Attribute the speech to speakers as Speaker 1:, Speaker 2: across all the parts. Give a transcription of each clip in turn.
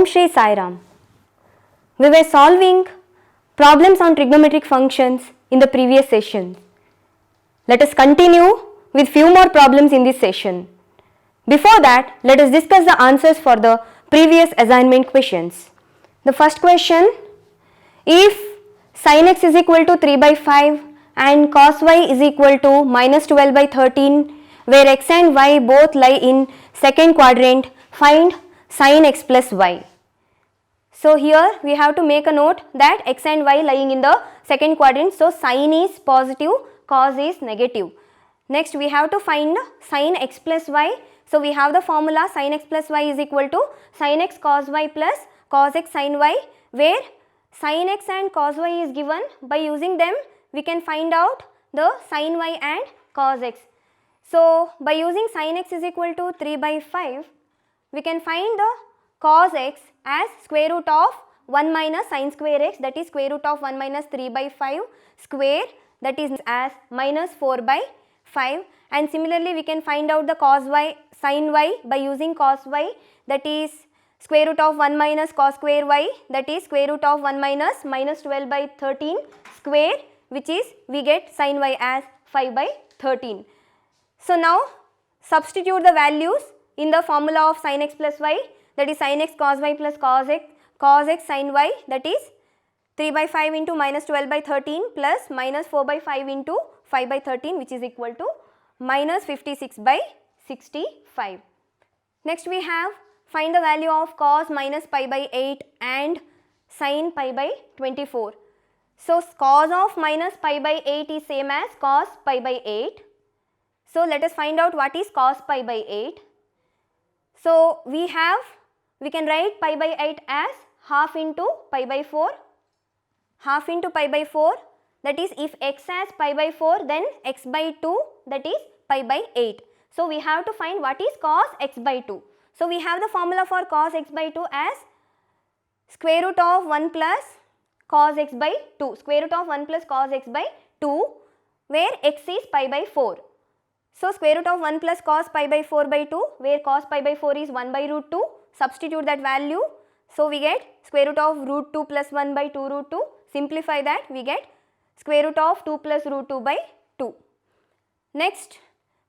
Speaker 1: Shri Sai Ram. We were solving problems on trigonometric functions in the previous session. Let us continue with few more problems in this session. Before that, let us discuss the answers for the previous assignment questions. The first question, if sin x is equal to 3 by 5 and cos y is equal to minus 12 by 13, where x and y both lie in second quadrant, find sin x plus y. So here we have to make a note that x and y lying in the second quadrant, so sin is positive, cos is negative. Next we have to find sin x plus y. So we have the formula sin x plus y is equal to sin x cos y plus cos x sin y, where sin x and cos y is given. By using them we can find out the sin y and cos x. So by using sin x is equal to 3 by 5, we can find the cos x as square root of 1 minus sin square x, that is square root of 1 minus 3 by 5 square, that is as minus 4 by 5. And similarly we can find out the cos y sin y by using cos y, that is square root of 1 minus cos square y, that is square root of 1 minus minus 12 by 13 square, which is we get sin y as 5 by 13. So now substitute the values in the formula of sin x plus y, that is sin x cos y plus cos x sin y, that is 3 by 5 into minus 12 by 13 plus minus 4 by 5 into 5 by 13, which is equal to minus 56 by 65. Next we have find the value of cos minus pi by 8 and sin pi by 24. So cos of minus pi by 8 is same as cos pi by 8. So let us find out what is cos pi by 8. So we can write pi by 8 as half into pi by 4, half into pi by 4, that is if x has pi by 4 then x by 2, that is pi by 8. So we have to find what is cos x by 2. So we have the formula for cos x by 2 as square root of 1 plus cos x by 2, square root of 1 plus cos x by 2, where x is pi by 4. So square root of 1 plus cos pi by 4 by 2, where cos pi by 4 is 1 by root 2, substitute that value. So we get square root of root 2 plus 1 by 2 root 2, simplify that, we get square root of 2 plus root 2 by 2. Next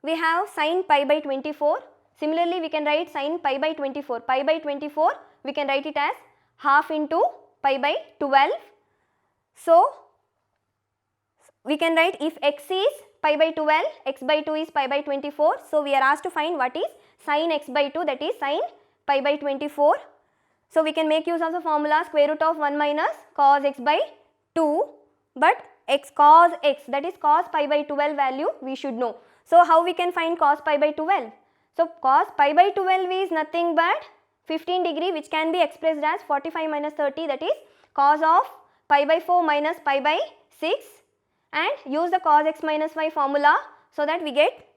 Speaker 1: we have sin pi by 24. Similarly we can write sin pi by 24. Pi by 24 we can write it as half into pi by 12. So we can write if x is pi by 12, x by 2 is pi by 24. So we are asked to find what is sin x by 2, that is sin pi by 24. So we can make use of the formula square root of 1 minus cos x by 2, but x cos x, that is cos pi by 12 value we should know. So how we can find cos pi by 12? So cos pi by 12 is nothing but 15 degree, which can be expressed as 45 minus 30, that is cos of pi by 4 minus pi by 6, and use the cos x minus y formula, so that we get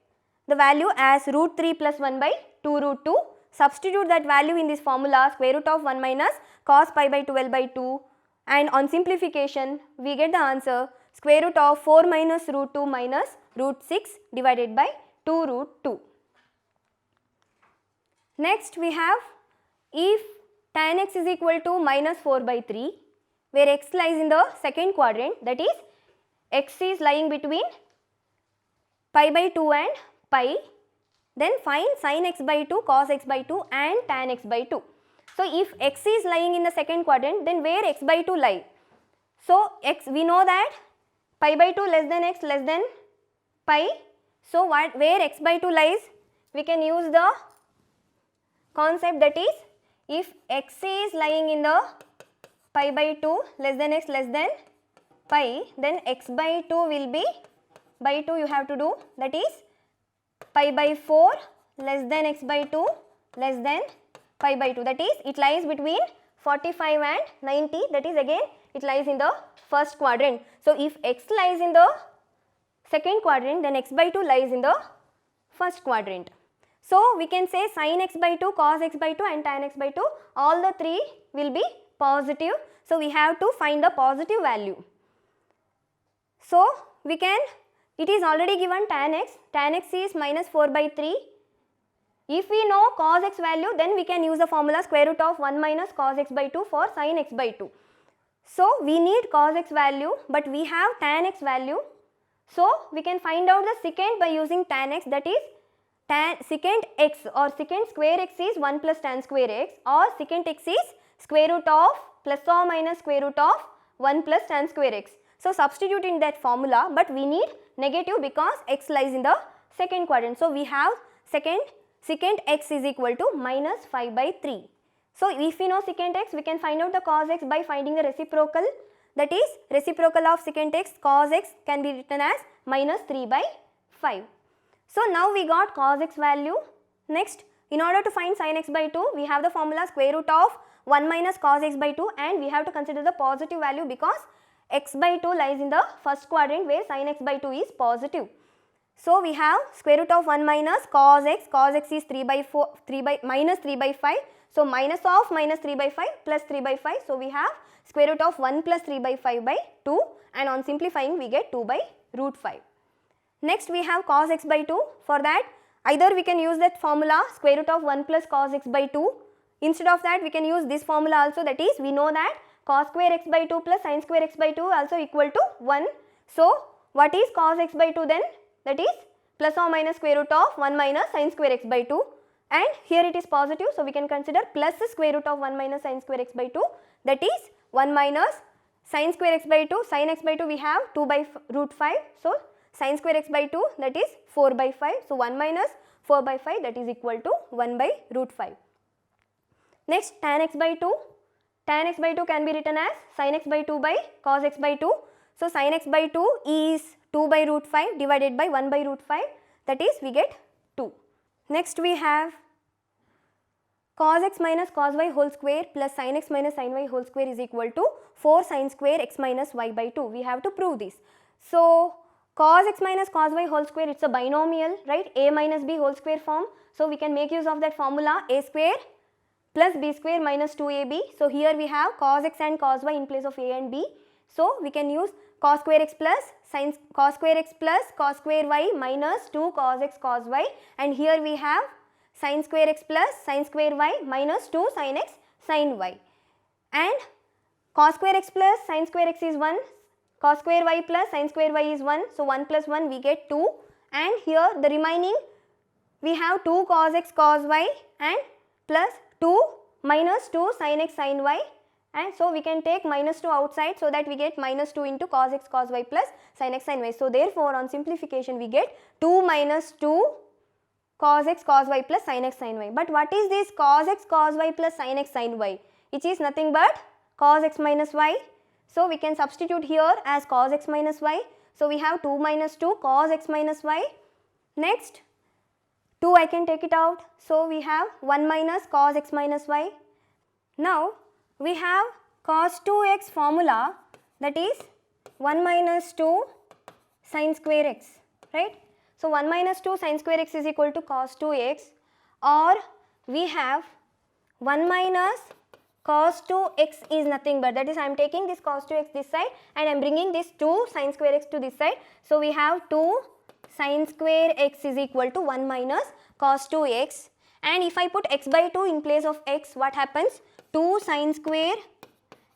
Speaker 1: the value as root 3 plus 1 by 2 root 2. Substitute that value in this formula square root of 1 minus cos pi by 12 by 2, and on simplification we get the answer square root of 4 minus root 2 minus root 6 divided by 2 root 2. Next we have if tan x is equal to minus 4 by 3, where x lies in the second quadrant, that is x is lying between pi by 2 and pi, then find sin x by 2, cos x by 2 and tan x by 2. So if x is lying in the second quadrant, then where x by 2 lie? So x, we know that pi by 2 less than x less than pi. So where x by 2 lies, we can use the concept, that is if x is lying in the pi by 2 less than x less than pi, then x by 2 will be, by 2 you have to do, that is pi by 4 less than x by 2 less than pi by 2, that is it lies between 45 and 90, that is again it lies in the first quadrant. So if x lies in the second quadrant, then x by 2 lies in the first quadrant. So we can say sin x by 2, cos x by 2 and tan x by 2, all the three will be positive. So we have to find the positive value. So we can, it is already given tan x is minus 4 by 3 If we know cos x value, then we can use the formula square root of 1 minus cos x by 2 for sin x by 2. So we need cos x value, but we have tan x value. So we can find out the secant by using tan x, that is tan secant x or secant square x is 1 plus tan square x, or secant x is square root of plus or minus square root of 1 plus tan square x. So substitute in that formula, but we need negative because x lies in the second quadrant. So we have secant x is equal to minus 5 by 3. So if we know secant x, we can find out the cos x by finding the reciprocal, that is reciprocal of secant x, cos x can be written as minus 3 by 5. So now we got cos x value. Next, in order to find sin x by 2, we have the formula square root of 1 minus cos x by 2, and we have to consider the positive value because x by 2 lies in the first quadrant where sin x by 2 is positive. So we have square root of 1 minus cos x is minus 3 by 5. So minus of minus 3 by 5 plus 3 by 5. So we have square root of 1 plus 3 by 5 by 2, and on simplifying we get 2 by root 5. Next we have cos x by 2. For that, either we can use that formula square root of 1 plus cos x by 2. Instead of that, we can use this formula also, that is we know that cos square x by 2 plus sin square x by 2 also equal to 1. So what is cos x by 2 then? That is plus or minus square root of 1 minus sin square x by 2, and here it is positive, so we can consider plus square root of 1 minus sin square x by 2, that is 1 minus sin square x by 2, sin x by 2 we have 2 by root 5, so sin square x by 2 that is 4 by 5, so 1 minus 4 by 5 that is equal to 1 by root 5. Next, tan x by 2, tan x by 2 can be written as sin x by 2 by cos x by 2, so sin x by 2 is 2 by root 5 divided by 1 by root 5, that is we get 2. Next we have cos x minus cos y whole square plus sin x minus sin y whole square is equal to 4 sin square x minus y by 2. We have to prove this. So cos x minus cos y whole square, it's a binomial, right? A minus b whole square form. So we can make use of that formula a square plus b square minus 2ab. So here we have cos x and cos y in place of a and b. So we can use cos square x plus sin cos square x plus cos square y minus 2 cos x cos y, and here we have sin square x plus sin square y minus 2 sin x sin y, and cos square x plus sin square x is 1, cos square y plus sin square y is 1, so 1 plus 1 we get 2, and here the remaining we have 2 cos x cos y and plus 2 minus 2 sin x sin y, and so we can take minus 2 outside, so that we get minus 2 into cos x cos y plus sin x sin y. So therefore on simplification we get 2 minus 2 cos x cos y plus sin x sin y. But what is this cos x cos y plus sin x sin y? Which is nothing but cos x minus y. So we can substitute here as cos x minus y. So we have 2 minus 2 cos x minus y. Next 2 I can take it out. So we have 1 minus cos x minus y. Now we have cos 2x formula, that is 1 minus 2 sin square x, right? So 1 minus 2 sin square x is equal to cos 2x, or we have 1 minus cos 2x is nothing but, that is I am taking this cos 2x this side and I am bringing this 2 sin square x to this side. So we have 2 sin square x is equal to 1 minus cos 2x, and if I put x by 2 in place of x, what happens? 2 sin square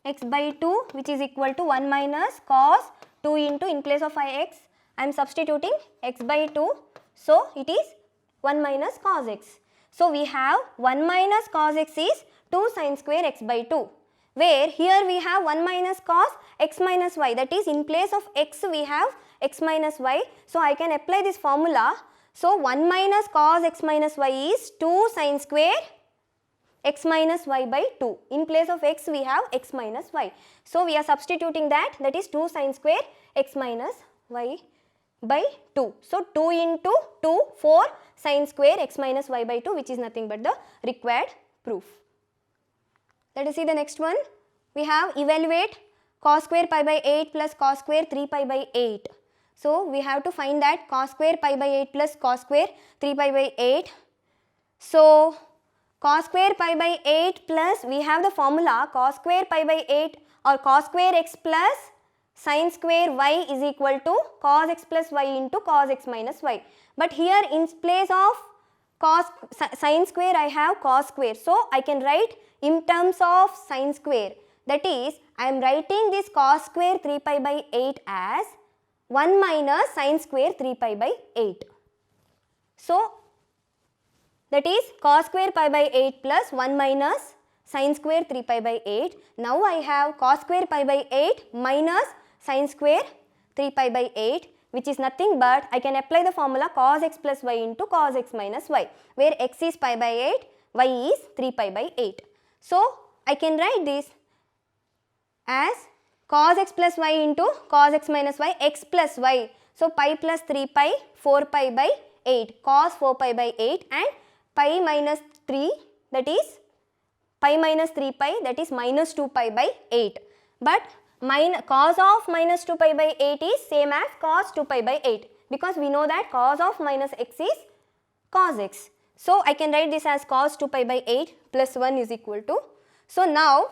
Speaker 1: x by 2 which is equal to 1 minus cos 2 into, in place of x I am substituting x by 2, so it is 1 minus cos x. So we have 1 minus cos x is 2 sin square x by 2, where here we have 1 minus cos x minus y, that is in place of x we have x minus y. So I can apply this formula. So 1 minus cos x minus y is 2 sin square x minus y by 2. In place of x we have x minus y. So we are substituting that, that is 2 sin square x minus y by 2. So 2 into 2, 4 sin square x minus y by 2, which is nothing but the required proof. Let us see the next one. We have evaluate cos square pi by 8 plus cos square 3 pi by 8. So we have to find that cos square pi by 8 plus cos square 3 pi by 8. So cos square pi by 8 plus, we have the formula cos square pi by 8 or cos square x plus sin square y is equal to cos x plus y into cos x minus y. But here in place of Sine square I have cos square. So I can write in terms of sine square. That is, I am writing this cos square 3 pi by 8 as 1 minus sine square 3 pi by 8. So that is cos square pi by 8 plus 1 minus sine square 3 pi by 8. Now I have cos square pi by 8 minus sine square 3 pi by 8, which is nothing but I can apply the formula cos x plus y into cos x minus y, where x is pi by 8, y is 3 pi by 8. So I can write this as cos x plus y into cos x minus y, x plus y. So pi plus 3 pi, 4 pi by 8, cos 4 pi by 8, and pi minus 3, that is pi minus 3 pi, that is minus 2 pi by 8. But cos of minus 2 pi by 8 is same as cos 2 pi by 8, because we know that cos of minus x is cos x. So I can write this as cos 2 pi by 8 plus 1 is equal to, so now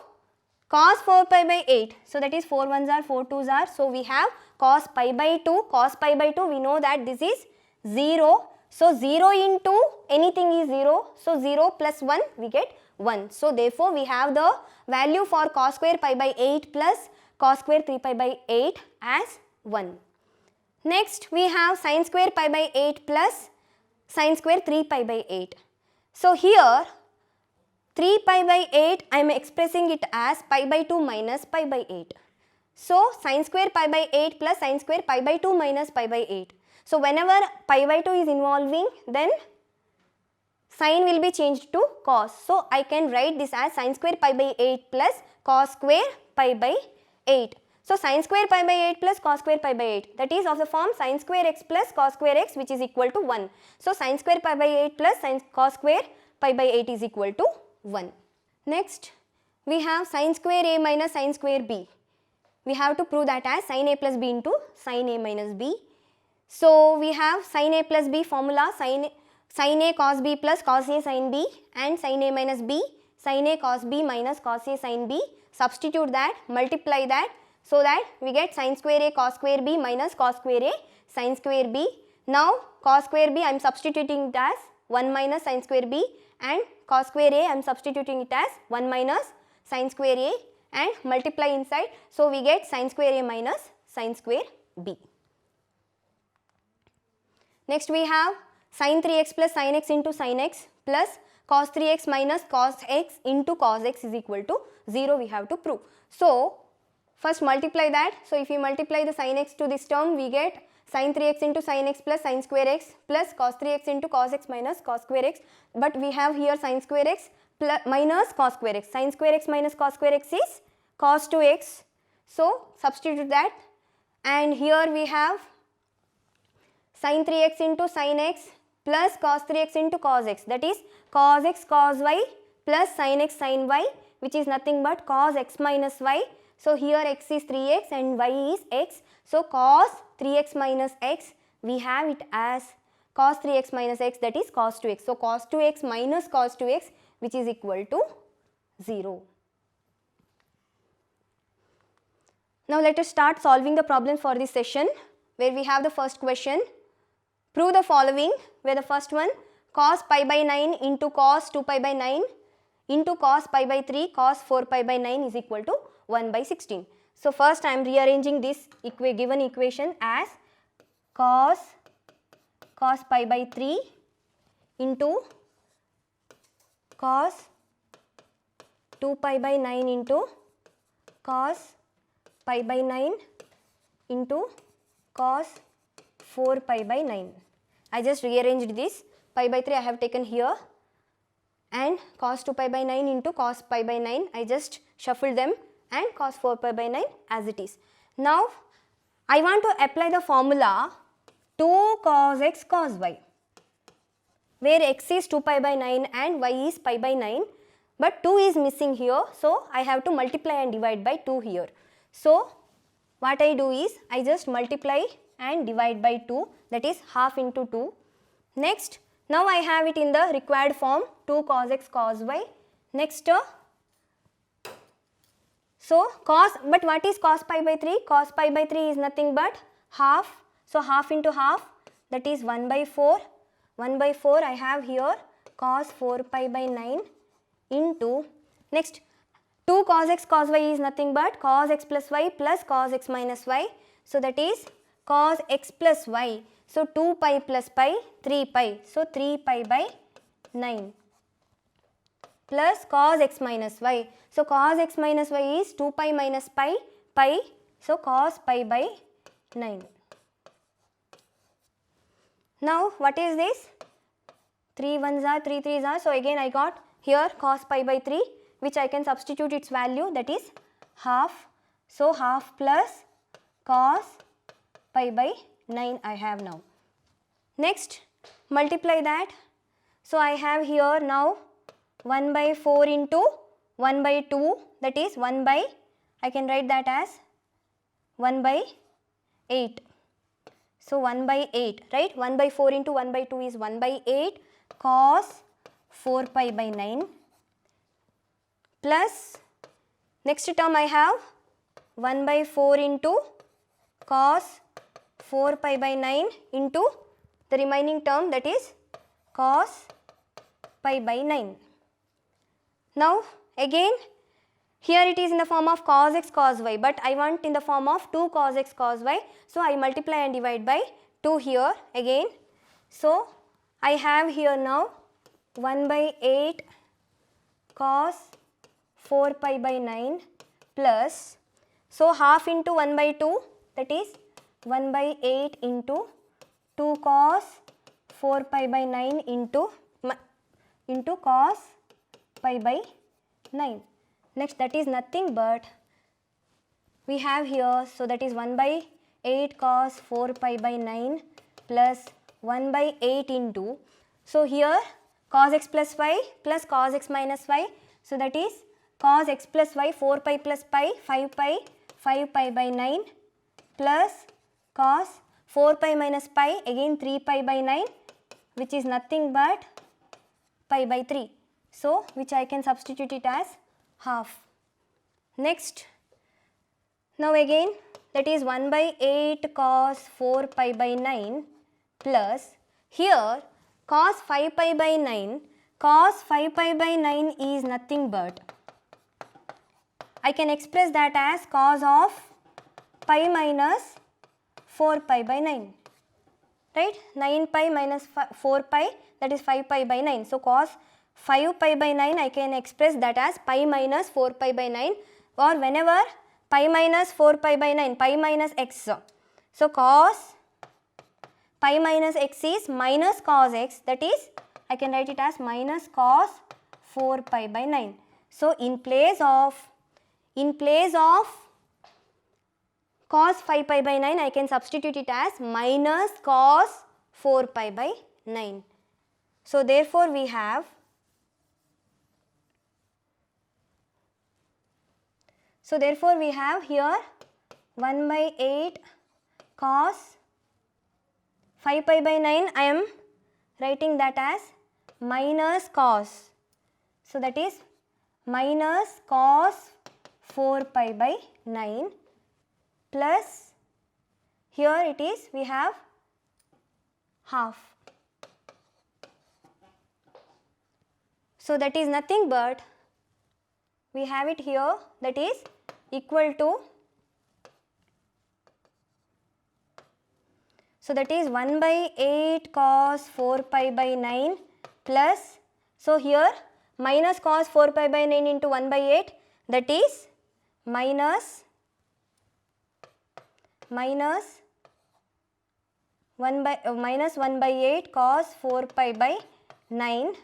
Speaker 1: cos 4 pi by 8, so that is 4 ones are 4 twos are, so we have cos pi by 2, cos pi by 2, we know that this is 0, so 0 into anything is 0, so 0 plus 1 we get 1. So therefore we have the value for cos square pi by 8 plus cos square 3 pi by 8 as 1. Next we have sin square pi by 8 plus sin square 3 pi by 8. So here 3 pi by 8 I am expressing it as pi by 2 minus pi by 8. So sin square pi by 8 plus sin square pi by 2 minus pi by 8. So whenever pi by 2 is involving, then sin will be changed to cos. So I can write this as sin square pi by 8 plus cos square pi by 8. So sin square pi by 8 plus cos square pi by 8, that is of the form sin square x plus cos square x, which is equal to 1. So sin square pi by 8 plus cos square pi by 8 is equal to 1. Next we have sin square a minus sin square b. We have to prove that as sin a plus b into sin a minus b. So we have sin a plus b formula, sin a cos b plus cos a sin b, and sin a minus b, sin a cos b minus cos a sin b. Substitute that, multiply that, so that we get sin square a cos square b minus cos square a sin square b. Now cos square b I am substituting it as 1 minus sin square b, and cos square a I am substituting it as 1 minus sin square a, and multiply inside. So we get sin square a minus sin square b. Next we have sin 3x plus sin x into sin x plus cos 3x minus cos x into cos x is equal to 0 we have to prove. So first multiply that. So if you multiply the sin x to this term, we get sin 3x into sin x plus sin square x plus cos 3x into cos x minus cos square x. But we have here sin square x plus minus cos square x. Sin square x minus cos square x is cos 2x. So substitute that, and here we have sin 3x into sin x plus cos 3x into cos x, that is cos x cos y plus sin x sin y, which is nothing but cos x minus y. So here x is 3x and y is x. So cos 3x minus x, we have it as cos 3x minus x, that is cos 2x. So cos 2x minus cos 2x, which is equal to 0. Now let us start solving the problem for this session, where we have the first question. Prove the following, where the first one, cos pi by 9 into cos 2 pi by 9 into cos pi by 3 cos 4 pi by 9 is equal to 1 by 16. So first I am rearranging this given equation as cos pi by 3 into cos 2 pi by 9 into cos pi by 9 into cos 4 pi by 9. I just rearranged this. Pi by 3 I have taken here, and cos 2 pi by 9 into cos pi by 9 I just shuffled them, and cos 4 pi by 9 as it is. Now I want to apply the formula 2 cos x cos y, where x is 2 pi by 9 and y is pi by 9, but 2 is missing here, so I have to multiply and divide by 2 here. So what I do is I just multiply and divide by 2, that is half into 2. Next, now I have it in the required form, 2 cos x cos y. Next, so cos, but what is cos pi by 3? Cos pi by 3 is nothing but half. So half into half, that is 1 by 4 1 by 4 I have here cos 4 pi by 9 into, next 2 cos x cos y is nothing but cos x plus y plus cos x minus y. So that is cos x plus y. So 2 pi plus pi, 3 pi. So 3 pi by 9 plus cos x minus y. So cos x minus y is 2 pi minus pi, pi. So cos pi by 9. Now what is this? 3 1s are, 3 3s are. So again I got here cos pi by 3, which I can substitute its value, that is half. So half plus cos pi by 9 I have now. Next multiply that. So I have here now 1 by 4 into 1 by 2, that is 1 by, I can write that as 1 by 8. So 1 by 8, right? 1 by 4 into 1 by 2 is 1 by 8 cos 4 pi by 9 plus, next term I have 1 by 4 into cos 4 pi by 9 into the remaining term, that is cos pi by 9. Now again here it is in the form of cos x cos y, but I want in the form of 2 cos x cos y. So I multiply and divide by 2 here again. So I have here now 1 by 8 cos 4 pi by 9 plus, so half into 1 by 2, that is 1 by 8 into 2 cos 4 pi by 9 into cos pi by 9. Next, that is nothing but we have here, so that is 1 by 8 cos 4 pi by 9 plus 1 by 8 into, so here cos x plus y plus cos x minus y, so that is cos x plus y 4 pi plus pi 5 pi by 9 plus cos 4 pi minus pi again 3 pi by 9, which is nothing but pi by 3. So which I can substitute it as half. Next, now again that is 1 by 8 cos 4 pi by 9 plus, here cos 5 pi by 9, cos 5 pi by 9 is nothing but, I can express that as cos of pi minus 4 pi by 9, right? 9 pi minus 4 pi, that is 5 pi by 9. So cos 5 pi by 9 I can express that as pi minus 4 pi by 9, or whenever pi minus 4 pi by 9, pi minus x. So cos pi minus x is minus cos x, that is I can write it as minus cos 4 pi by 9. So in place of cos 5 pi by 9 I can substitute it as minus cos 4 pi by 9. So therefore we have here 1 by 8 cos 5 pi by 9, I am writing that as minus cos. So that is minus cos 4 pi by 9 plus, here it is we have half. So that is nothing but we have it here, that is equal to, so that is 1 by 8 cos 4 pi by 9 plus, so here minus cos 4 pi by 9 into 1 by 8, that is minus 1 by 8 cos 4 pi by 9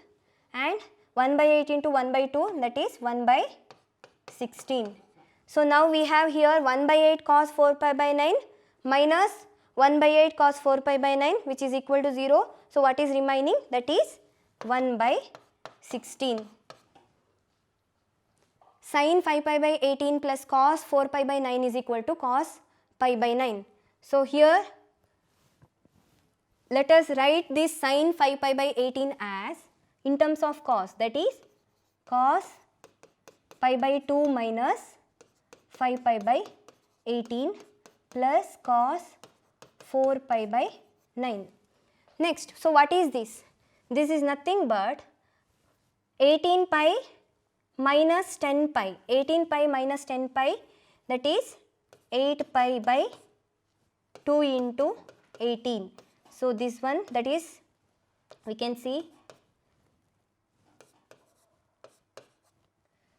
Speaker 1: and 1 by 8 into 1 by 2, that is 1 by 16. So now we have here 1 by 8 cos 4 pi by 9 minus 1 by 8 cos 4 pi by 9, which is equal to 0. So what is remaining? That is 1 by 16. Sin 5 pi by 18 plus cos 4 pi by 9 is equal to cos pi by 9. So here let us write this sin 5 pi by 18 as in terms of cos, that is cos pi by 2 minus 5 pi by 18 plus cos 4 pi by 9.
Speaker 2: Next, so what is this? This is nothing but 18 pi minus 10 pi. 18 pi minus 10 pi, that is 8 pi by 2 into 18. So this one, that is, we can see.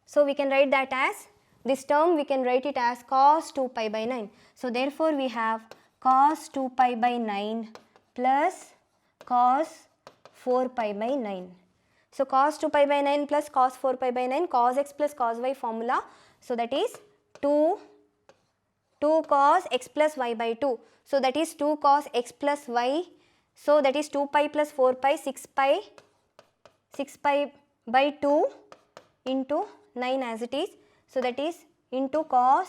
Speaker 2: So we can write that as, this term we can write it as cos 2 pi by 9. So therefore we have cos 2 pi by 9 plus cos 4 pi by 9. So cos 2 pi by 9 plus cos 4 pi by 9, cos x plus cos y formula. So that is 2 cos x plus y by 2. So that is 2 cos x plus y. So that is 2 pi plus 4 pi, 6 pi by 2 into 9 as it is. So that is into cos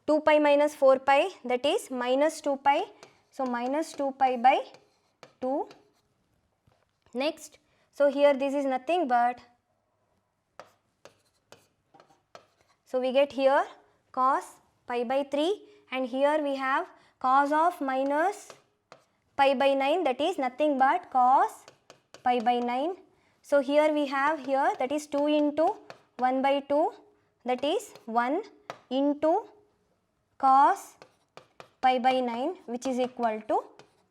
Speaker 2: 2 pi minus 4 pi, that is minus 2 pi. So minus 2 pi by 2. Next, so here this is nothing but, so we get here cos pi by 3, and here we have cos of minus pi by 9, that is nothing but cos pi by 9. So here we have here, that is 2 into 1 by 2, that is 1 into cos pi by 9, which is equal to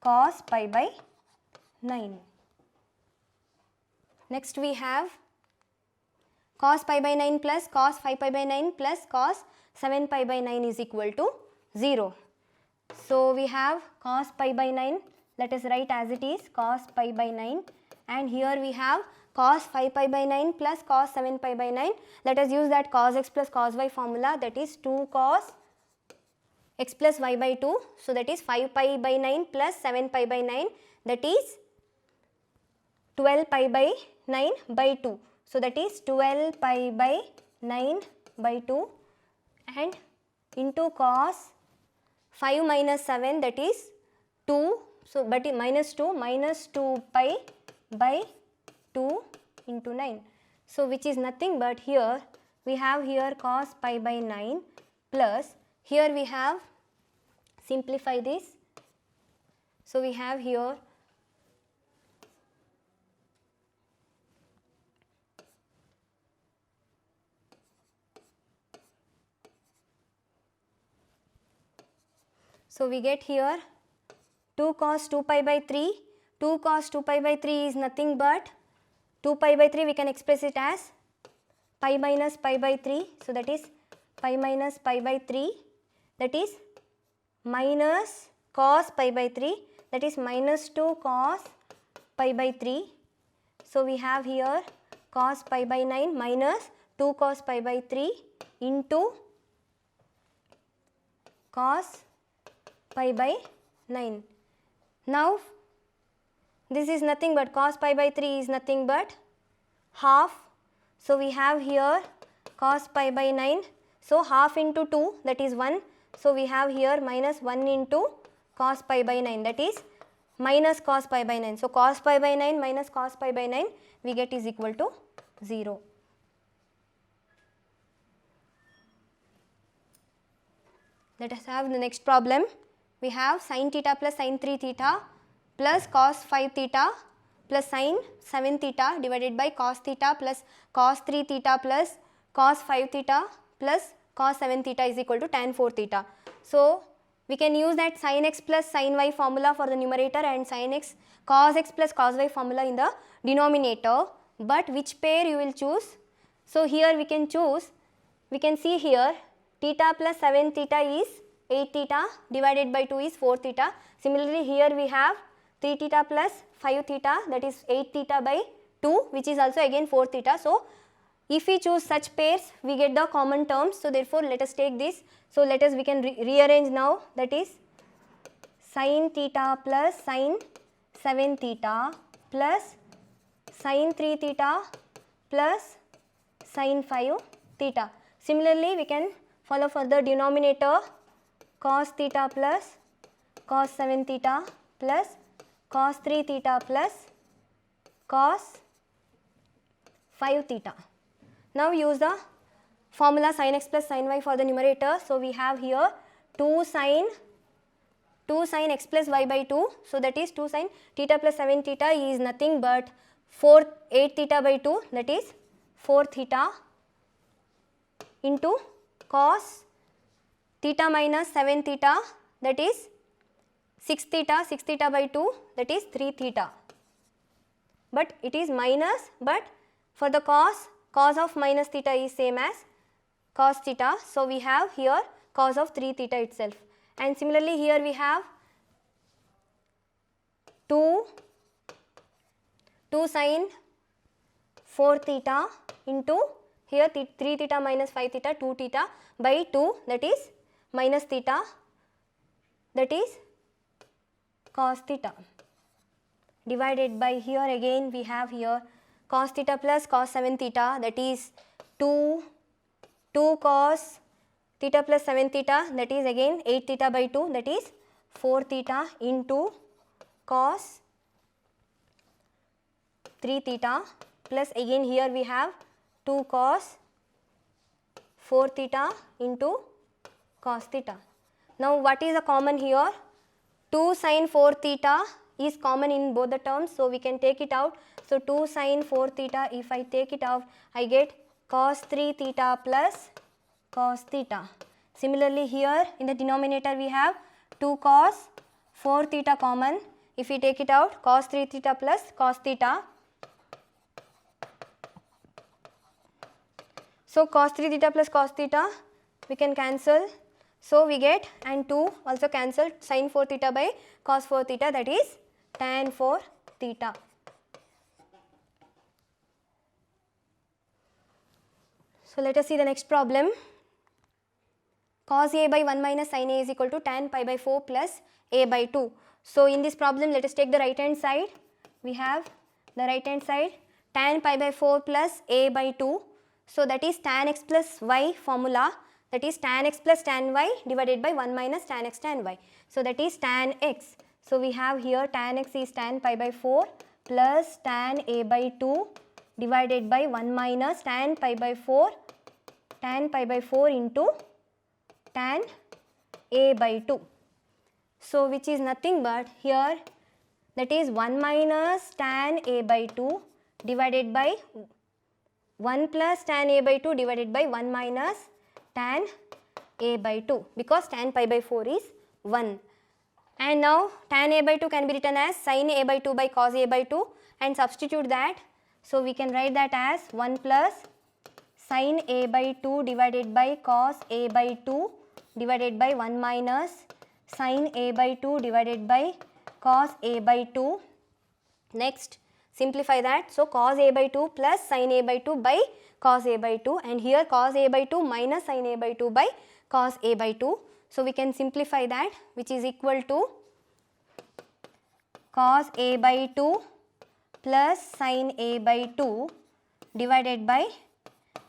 Speaker 2: cos pi by 9. Next we have cos pi by 9 plus cos 5 pi by 9 plus cos 7 pi by 9 is equal to 0. So we have cos pi by 9, let us write as it is, cos pi by 9, and here we have cos 5 pi by 9 plus cos 7 pi by 9. Let us use that cos x plus cos y formula, that is 2 cos x plus y by 2. So that is 5 pi by 9 plus 7 pi by 9, that is 12 pi by 9 by 2. So that is 12 pi by 9 by 2, and into cos 5 minus 7, that is 2. So but minus 2 pi by 2 into 9. So which is nothing but, here we have here cos pi by 9 plus, here we have, simplify this. So we have here so we get here 2 cos 2 pi by 3. 2 cos 2 pi by 3 is nothing but 2 pi by 3, we can express it as pi minus pi by 3. So that is pi minus pi by 3, that is minus cos pi by 3, that is minus 2 cos pi by 3. So we have here cos pi by 9 minus 2 cos pi by 3 into cos pi by 9. Now this is nothing but, cos pi by 3 is nothing but half. So we have here cos pi by 9. So half into 2, that is 1. So we have here minus 1 into cos pi by 9, that is minus cos pi by 9. So cos pi by 9 minus cos pi by 9 we get is equal to 0. Let us have the next problem. We have sin theta plus sin 3 theta plus cos 5 theta plus sin 7 theta divided by cos theta plus cos 3 theta plus cos 5 theta plus cos 7 theta is equal to tan 4 theta. So we can use that sin x plus sin y formula for the numerator and sin x cos x plus cos y formula in the denominator, but which pair you will choose? So here we can choose, we can see here theta plus 7 theta is 8 theta divided by 2 is 4 theta. Similarly here we have 3 theta plus 5 theta, that is 8 theta by 2, which is also again 4 theta. So if we choose such pairs, we get the common terms. So therefore let us take this. So let us, we can rearrange now, that is sin theta plus sin 7 theta plus sin 3 theta plus sin 5 theta. Similarly we can follow for the denominator, cos theta plus cos 7 theta plus cos 3 theta plus cos 5 theta. Now use the formula sin x plus sin y for the numerator. So we have here 2 sin 2 sin x plus y by 2. So that is 2 sin theta plus 7 theta is nothing but 8 theta by 2, that is 4 theta into cos theta minus 7 theta, that is 6 theta by 2, that is 3 theta. But it is minus, but for the cos of minus theta is same as cos theta. So we have here cos of 3 theta itself. And similarly here we have 2 sin 4 theta into here 3 theta minus 5 theta, 2 theta by 2, that is minus theta, that is cos theta, divided by here again we have here cos theta plus cos 7 theta, that is 2 cos theta plus 7 theta, that is again 8 theta by 2, that is 4 theta into cos 3 theta plus again here we have 2 cos 4 theta into cos theta. Now what is the common here? 2 sin 4 theta is common in both the terms, so we can take it out. So 2 sin 4 theta, if I take it out, I get cos 3 theta plus cos theta. Similarly here in the denominator we have 2 cos 4 theta common. If we take it out, cos 3 theta plus cos theta. So cos 3 theta plus cos theta we can cancel. So we get, and 2 also cancelled, sin 4 theta by cos 4 theta, that is tan 4 theta. So let us see the next problem. Cos a by 1 minus sin a is equal to tan pi by 4 plus a by 2. So in this problem let us take the right hand side. We have the right hand side tan pi by 4 plus a by 2. So that is tan x plus y formula, that is tan x plus tan y divided by 1 minus tan x tan y. So that is tan x. So we have here tan x is tan pi by 4 plus tan a by 2 divided by 1 minus tan pi by 4 into tan a by 2. So which is nothing but here, that is 1 minus tan a by 2 divided by 1 plus tan a by 2 divided by 1 minus tan a by 2, because tan pi by 4 is 1. And now tan a by 2 can be written as sin a by 2 by cos a by 2, and substitute that. So we can write that as 1 plus sin a by 2 divided by cos a by 2 divided by 1 minus sin a by 2 divided by cos a by 2. Next simplify that. So cos a by 2 plus sin a by 2 by cos a by 2, and here cos a by 2 minus sin a by 2 by cos a by 2. So we can simplify that, which is equal to cos a by 2 plus sin a by 2 divided by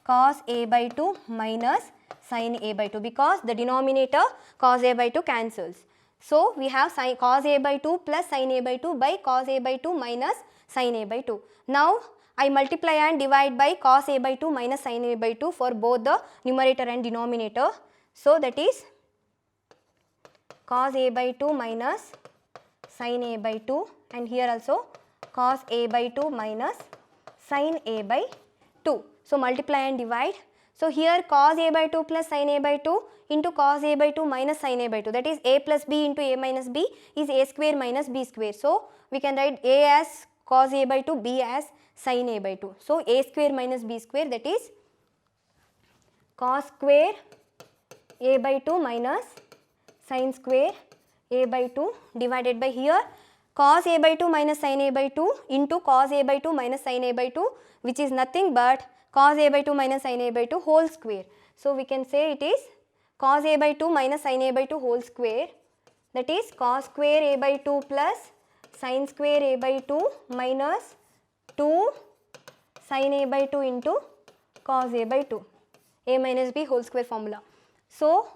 Speaker 2: cos a by 2 minus sin a by 2, because the denominator cos a by 2 cancels. So we have sin cos a by 2 plus sin a by 2 by cos a by 2 minus sin a by 2. Now I multiply and divide by cos a by 2 minus sin a by 2 for both the numerator and denominator. So that is cos a by 2 minus sin a by 2, and here also cos a by 2 minus sin a by 2. So multiply and divide. So here cos a by 2 plus sin a by 2 into cos a by 2 minus sin a by 2, that is a plus b into a minus b is a square minus b square. So we can write a as cos a by 2, b as sin a by 2. So a square minus b square, that is cos square a by 2 minus sin square a by 2 divided by here cos a by 2 minus sin a by 2 into cos a by 2 minus sin a by 2, which is nothing but cos a by 2 minus sin a by 2 whole square. So we can say it is cos a by 2 minus sin a by 2 whole square, that is cos square a by 2 plus sin square a by 2 minus 2 sin a by 2 into cos a by 2, a minus b whole square formula. So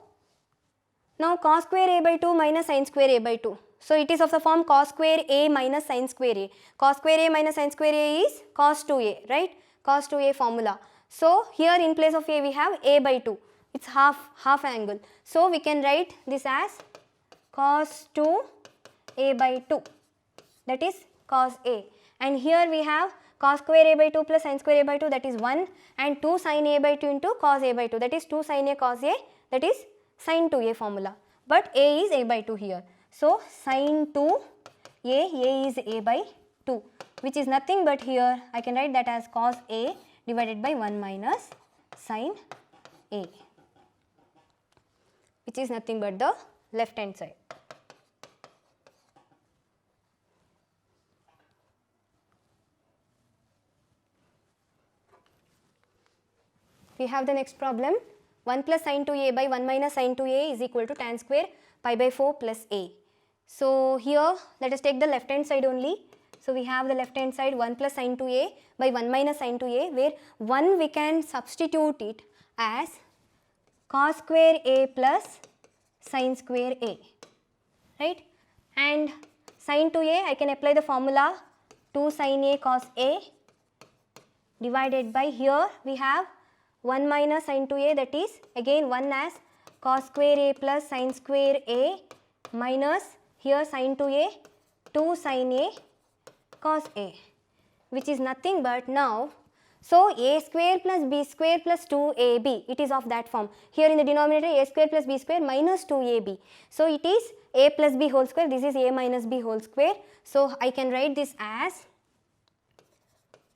Speaker 2: now cos square a by 2 minus sin square a by 2. So it is of the form cos square a minus sin square a. Cos square a minus sin square a is cos 2a, right? Cos 2a formula. So here in place of a we have a by 2. It's half angle. So we can write this as cos 2a by 2, that is cos a, and here we have cos square a by 2 plus sin square a by 2, that is 1, and 2 sin a by 2 into cos a by 2, that is 2 sin a cos a, that is sin 2a formula, but a is a by 2 here. So sin 2a, a is a by 2, which is nothing but here I can write that as cos a divided by 1 minus sin a, which is nothing but the left hand side. We have the next problem. 1 plus sin 2a by 1 minus sin 2a is equal to tan square pi by 4 plus a. So here let us take the left hand side only. So we have the left hand side 1 plus sin 2a by 1 minus sin 2a, where 1 we can substitute it as cos square a plus sin square a, right? And sin 2a I can apply the formula 2 sin a cos a divided by, here we have 1 minus sin 2a, that is again 1 as cos square a plus sin square a minus here sin 2a 2 sin a cos a, which is nothing but now, so a square plus b square plus 2ab, it is of that form. Here in the denominator a square plus b square minus 2ab. So it is a plus b whole square, this is a minus b whole square. So I can write this as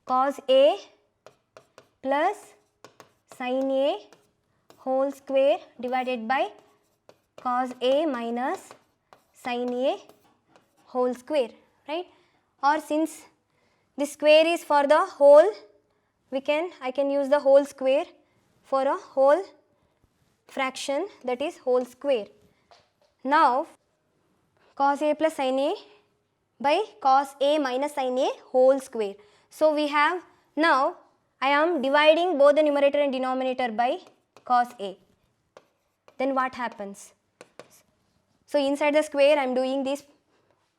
Speaker 2: cos a plus sin a whole square divided by cos a minus sin a whole square, right? Or since this square is for the whole, I can use the whole square for a whole fraction, that is whole square. Now cos a plus sin a by cos a minus sin a whole square. So we have, now I am dividing both the numerator and denominator by cos a. Then what happens? So inside the square I am doing this,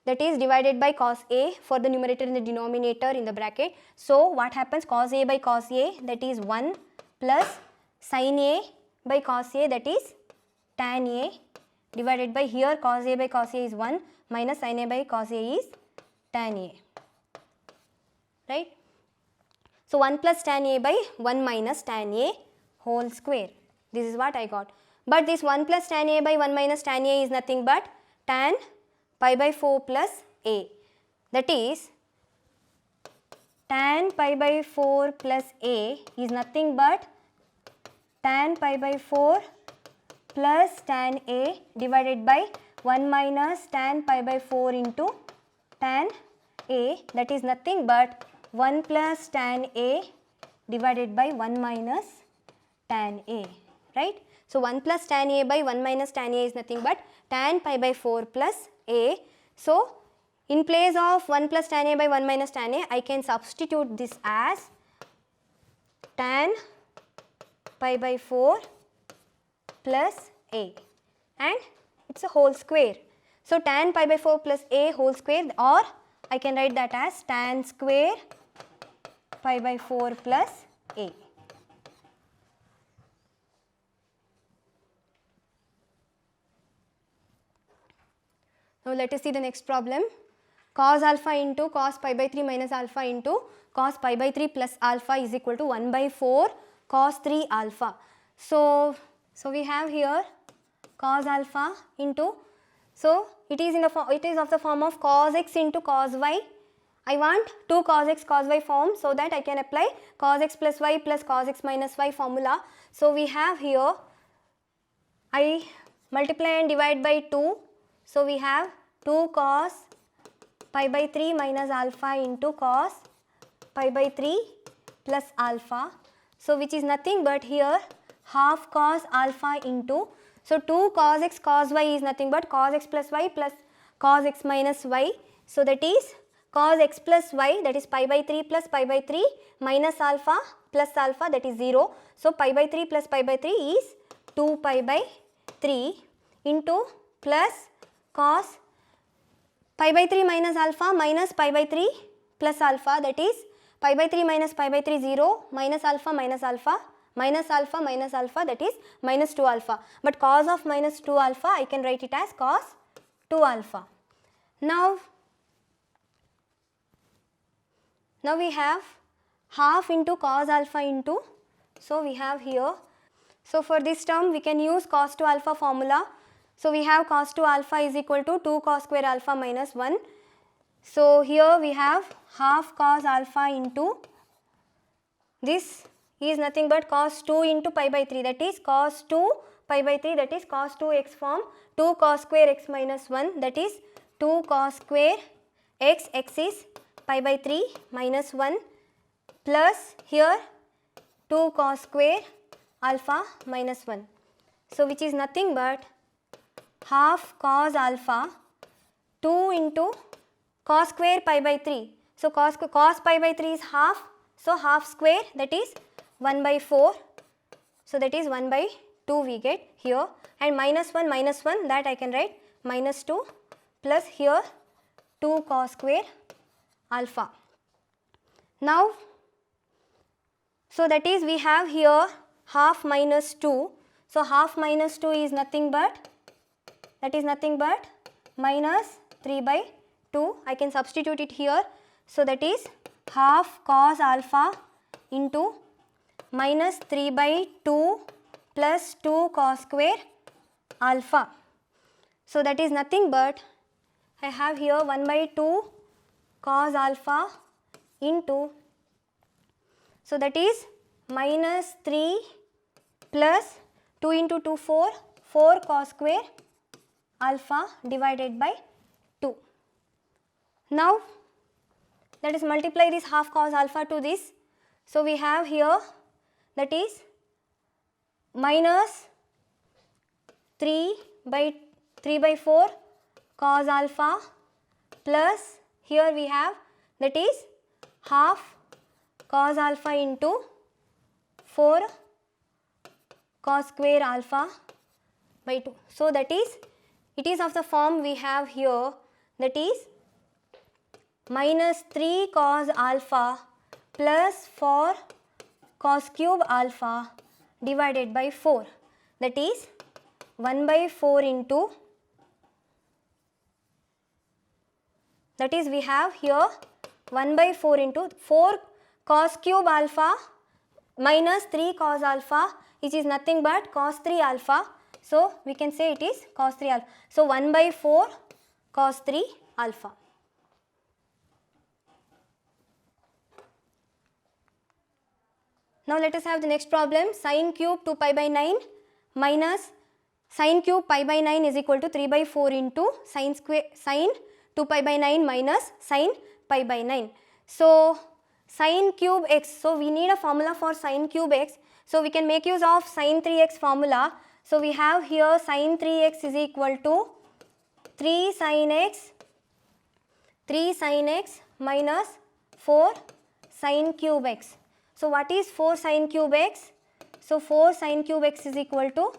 Speaker 2: that is divided by cos a for the numerator and the denominator in the bracket. So what happens? Cos a by cos a, that is 1 plus sin a by cos a, that is tan a, divided by here cos a by cos a is 1 minus sin a by cos a is tan a, right? So 1 plus tan a by 1 minus tan a whole square, this is what I got. But this 1 plus tan a by 1 minus tan a is nothing but tan pi by 4 plus a, that is tan pi by 4 plus a is nothing but tan pi by 4 plus tan a divided by 1 minus tan pi by 4 into tan a, that is nothing but 1 plus tan a divided by 1 minus tan a, right? So 1 plus tan a by 1 minus tan a is nothing but tan pi by 4 plus a. So in place of 1 plus tan a by 1 minus tan a, I can substitute this as tan pi by 4 plus a, and it's a whole square. So tan pi by 4 plus a whole square, or I can write that as tan square pi by 4 plus a. Now let us see the next problem. Cos alpha into cos pi by 3 minus alpha into cos pi by 3 plus alpha is equal to 1 by 4 cos 3 alpha. So we have here cos alpha into, so it is of the form of cos x into cos y. I want 2 cos x cos y form, so that I can apply cos x plus y plus cos x minus y formula. So we have here, I multiply and divide by 2. So we have 2 cos pi by 3 minus alpha into cos pi by 3 plus alpha. So which is nothing but here half cos alpha into, so 2 cos x cos y is nothing but cos x plus y plus cos x minus y. So that is cos x plus y, that is pi by 3 plus pi by 3 minus alpha plus alpha, that is 0. So pi by 3 plus pi by 3 is 2 pi by 3 into plus cos pi by 3 minus alpha minus pi by 3 plus alpha, that is pi by 3 minus pi by 3 0 minus alpha minus alpha minus alpha minus alpha, that is minus 2 alpha. But cos of minus 2 alpha I can write it as cos 2 alpha. Now we have half into cos alpha into, so we have here, so for this term we can use cos 2 alpha formula. So we have cos 2 alpha is equal to 2 cos square alpha minus 1. So here we have half cos alpha into, this is nothing but cos 2 into pi by 3, that is cos 2 pi by 3, that is cos 2x form, 2 cos square x minus 1, that is 2 cos square x, x is pi by 3 minus 1, plus here 2 cos square alpha minus 1. So which is nothing but half cos alpha 2 into cos square pi by 3. So cos pi by 3 is half, so half square, that is 1 by 4. So that is 1 by 2 we get here, and minus 1 that I can write minus 2, plus here 2 cos square alpha. Now, so that is we have here half minus 2. So half minus 2 is nothing but, that is nothing but minus 3 by 2. I can substitute it here. So that is half cos alpha into minus 3 by 2 plus 2 cos square alpha. So that is nothing but, I have here 1 by 2 cos alpha into, so that is minus 3 plus 2 into 2 4, 4 cos square alpha divided by 2. Now let us multiply this half cos alpha to this. So we have here, that is minus 3 by 4 cos alpha, plus here we have, that is half cos alpha into 4 cos square alpha by 2. So that is, it is of the form we have here, that is minus 3 cos alpha plus 4 cos cube alpha divided by 4, that is 1 by 4 into, that is we have here 1 by 4 into 4 cos cube alpha minus 3 cos alpha, which is nothing but cos 3 alpha. So we can say it is cos 3 alpha. So 1 by 4 cos 3 alpha. Now let us have the next problem. Sin cube 2 pi by 9 minus sin cube pi by 9 is equal to 3 by 4 into sin 2 pi by 9 minus sin pi by 9. So sin cube x, so we need a formula for sin cube x. So we can make use of sin 3x formula. So we have here sin 3x is equal to 3 sin x minus 4 sin cube x. So what is 4 sin cube x? So 4 sin cube x is equal to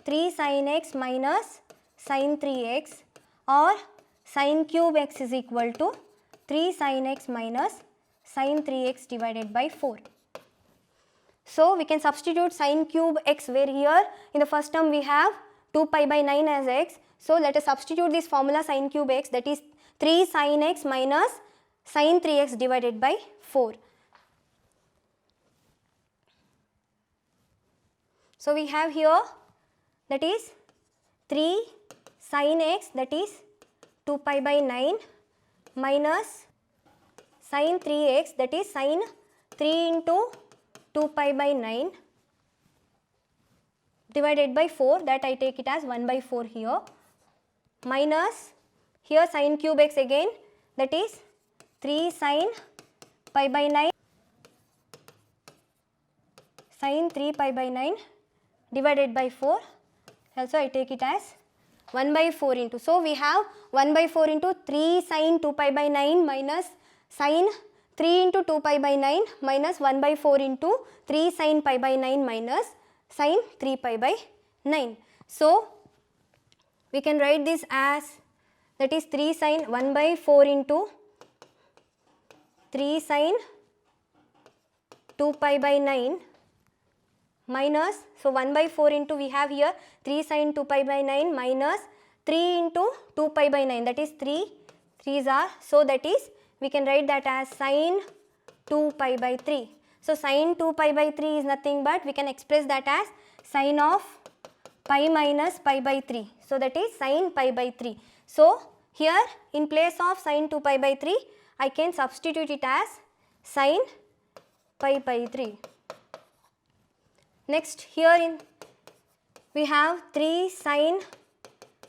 Speaker 2: 3 sin x minus sin 3x, or sin cube x is equal to 3 sin x minus sin 3x divided by 4. So we can substitute sin cube x, where here in the first term we have 2 pi by 9 as x. So let us substitute this formula sin cube x, that is 3 sin x minus sin 3x divided by 4. So we have here, that is 3 sin x, that is 2 pi by 9 minus sin 3x, that is sin 3 into 2 pi by 9 divided by 4, that I take it as 1 by 4 here, minus here sin cube x again, that is 3 sin pi by 9 sin 3 pi by 9 divided by 4, also I take it as 1 by 4 into, so we have 1 by 4 into 3 sin 2 pi by 9 minus sin 3 into 2 pi by 9 minus 1 by 4 into 3 sin pi by 9 minus sin 3 pi by 9. So we can write this as, that is 3 sin 1 by 4 into 3 sin 2 pi by 9 minus, so 1 by 4 into, we have here 3 sin 2 pi by 9 minus 3 into 2 pi by 9, that is 3 3s are, so that is we can write that as sine 2 pi by 3. So sine 2 pi by 3 is nothing but we can express that as sine of pi minus pi by 3. So that is sine pi by 3. So here in place of sine 2 pi by 3, I can substitute it as sine pi by 3. Next here we have 3 sine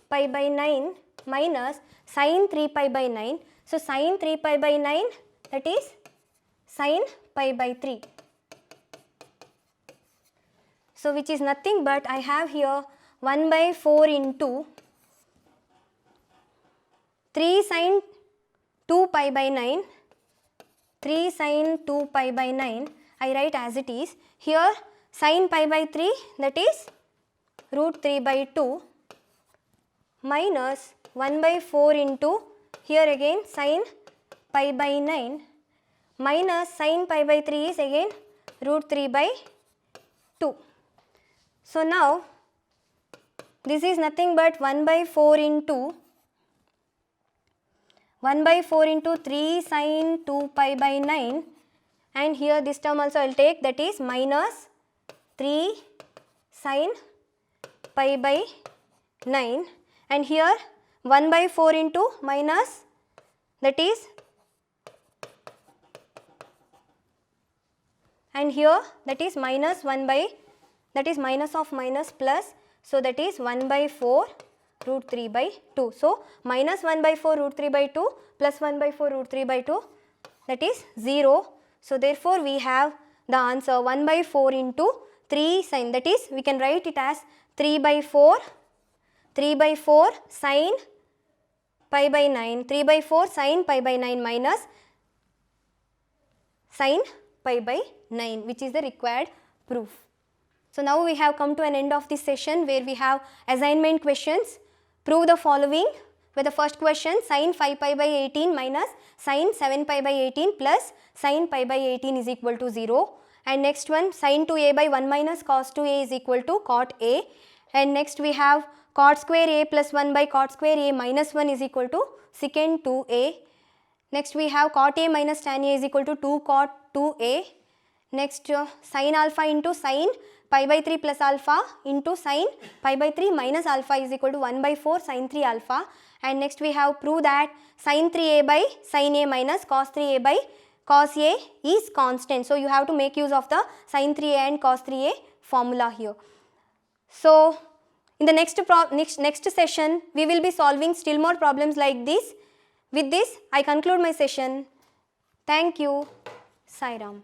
Speaker 2: pi by 9 minus sine 3 pi by 9. So sine 3 pi by 9, that is sine pi by 3. So which is nothing but I have here 1 by 4 into 3 sine 2 pi by 9, 3 sine 2 pi by 9, I write as it is. Here sine pi by 3, that is root 3 by 2 minus 1 by 4 into, here again sine pi by 9 minus sine pi by 3 is again root 3 by 2. So now this is nothing but 1 by 4 into 3 sine 2 pi by 9, and here this term also I will take, that is minus 3 sine pi by 9, and here 1 by 4 into minus, that is, and here that is minus 1 by, that is minus of minus plus, so that is 1 by 4 root 3 by 2. So minus 1 by 4 root 3 by 2 plus 1 by 4 root 3 by 2, that is 0. So therefore we have the answer 1 by 4 into 3 sine, that is we can write it as 3 by 4 sine pi by 9, 3 by 4 sine pi by 9 minus sine pi by 9, which is the required proof. So now we have come to an end of this session where we have assignment questions. Prove the following, where the first question sine 5 pi by 18 minus sine 7 pi by 18 plus sine pi by 18 is equal to 0. And next one sine 2a by 1 minus cos 2a is equal to cot a. And next we have cot square a plus 1 by cot square a minus 1 is equal to secant 2a. Next we have cot a minus tan a is equal to 2 cot 2a. Next sin alpha into sin pi by 3 plus alpha into sin pi by 3 minus alpha is equal to 1 by 4 sin 3 alpha. And next we have prove that sin 3a by sin a minus cos 3a by cos a is constant. So you have to make use of the sin 3a and cos 3a formula here. So in the next session we will be solving still more problems like this. With this I conclude my session. Thank you. Sai Ram.